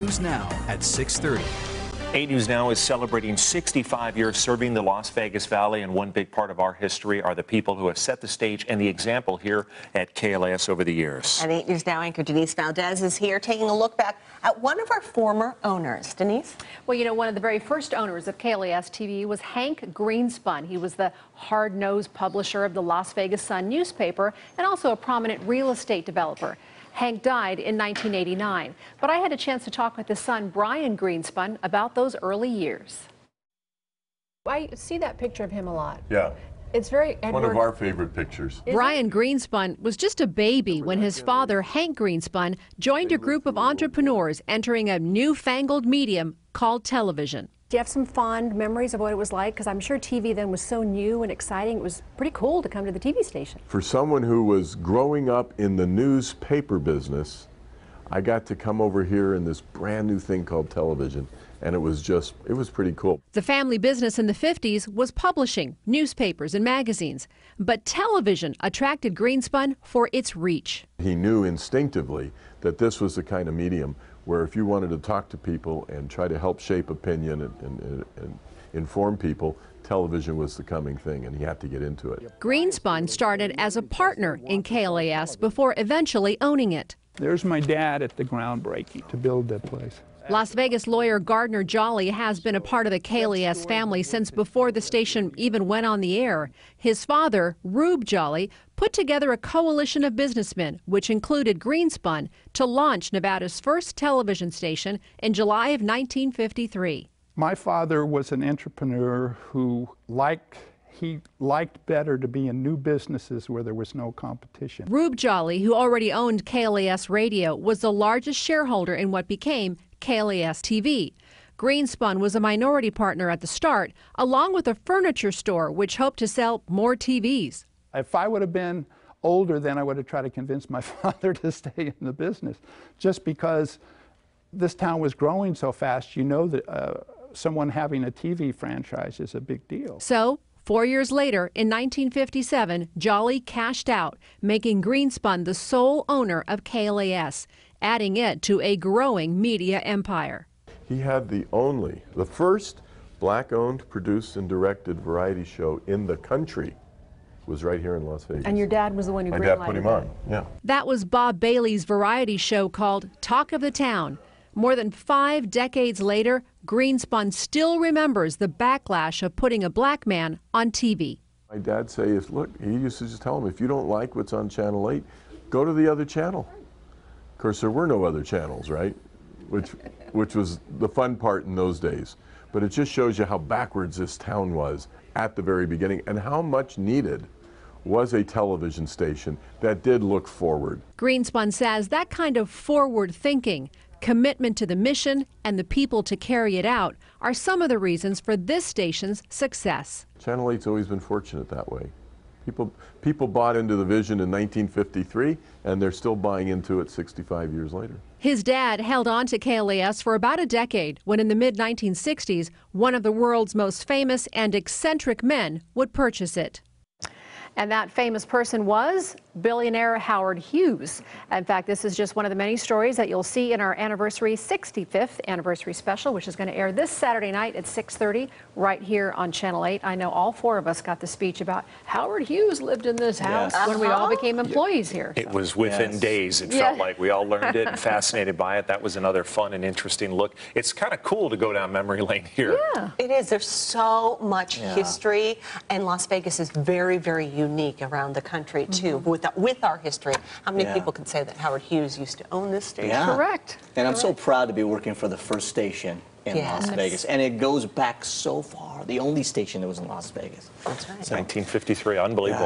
News Now at 6:30. 8 News Now is celebrating 65 years serving the Las Vegas Valley, and one big part of our history are the people who have set the stage and the example here at KLAS over the years. And 8 News Now anchor Denise Valdez is here taking a look back at one of our former owners. Denise? Well, you know, one of the very first owners of KLAS-TV was Hank Greenspun. He was the hard-nosed publisher of the Las Vegas Sun newspaper and also a prominent real estate developer. Hank died in 1989, but I had a chance to talk with his son, Brian Greenspun, about those early years. I see that picture of him a lot. Yeah. It's very one of our favorite pictures. Brian Greenspun was just a baby when his father, Hank Greenspun, joined a group of entrepreneurs entering a newfangled medium called television. Do you have some fond memories of what it was like? Because I'm sure TV then was so new and exciting. It was pretty cool to come to the TV station. For someone who was growing up in the newspaper business, I got to come over here in this brand new thing called television, and it was pretty cool. The family business in the 50s was publishing newspapers and magazines, but television attracted Greenspun for its reach. He knew instinctively that this was the kind of medium where if you wanted to talk to people and try to help shape opinion and inform people, television was the coming thing, and he had to get into it. Greenspun started as a partner in KLAS before eventually owning it. There's my dad at the groundbreaking to build that place. Las Vegas lawyer Gardner Jolly has been a part of the KLAS family since before the station even went on the air. His father, Rube Jolly, put together a coalition of businessmen, which included Greenspun, to launch Nevada's first television station in July of 1953. My father was an entrepreneur who liked better to be in new businesses where there was no competition. Rube Jolly, who already owned KLAS Radio, was the largest shareholder in what became KLAS-TV. Greenspun was a minority partner at the start, along with a furniture store which hoped to sell more TVs. If I would have been older, then I would have tried to convince my father to stay in the business. Just because this town was growing so fast, you know that someone having a TV franchise is a big deal. So, 4 years later, in 1957, Jolly cashed out, making Greenspun the sole owner of KLAS, adding it to a growing media empire. He had the first black-owned, produced, and directed variety show in the country was right here in Las Vegas. And your dad was the one who My dad put him on, yeah. That was Bob Bailey's variety show called Talk of the Town. More than 5 decades later, Greenspun still remembers the backlash of putting a black man on TV. My dad says, look, he used to just tell him, if you don't like what's on Channel 8, go to the other channel. Of course, there were no other channels, right? Which was the fun part in those days. But it just shows you how backwards this town was at the very beginning and how much needed was a television station that did look forward. Greenspun says that kind of forward thinking, commitment to the mission, and the people to carry it out are some of the reasons for this station's success. Channel 8's always been fortunate that way. People bought into the vision in 1953, and they're still buying into it 65 years later. His dad held on to KLAS for about a decade when in the mid-1960s, one of the world's most famous and eccentric men would purchase it. And that famous person was billionaire Howard Hughes. In fact, this is just one of the many stories that you'll see in our 65th anniversary special, which is going to air this Saturday night at 6:30 right here on Channel 8. I know all 4 of us got the speech about Howard Hughes lived in this house when we all became employees here. It was within days. It felt like we all learned it and fascinated by it. That was another fun and interesting look. It's kind of cool to go down memory lane here. Yeah, it is. There's so much history, and Las Vegas is very, very unique around the country, too, with our history. How many people can say that Howard Hughes used to own this station? Yeah. Correct. And I'm so proud to be working for the first station in Las Vegas. And it goes back so far. The only station that was in Las Vegas. That's right. 1953. Unbelievable.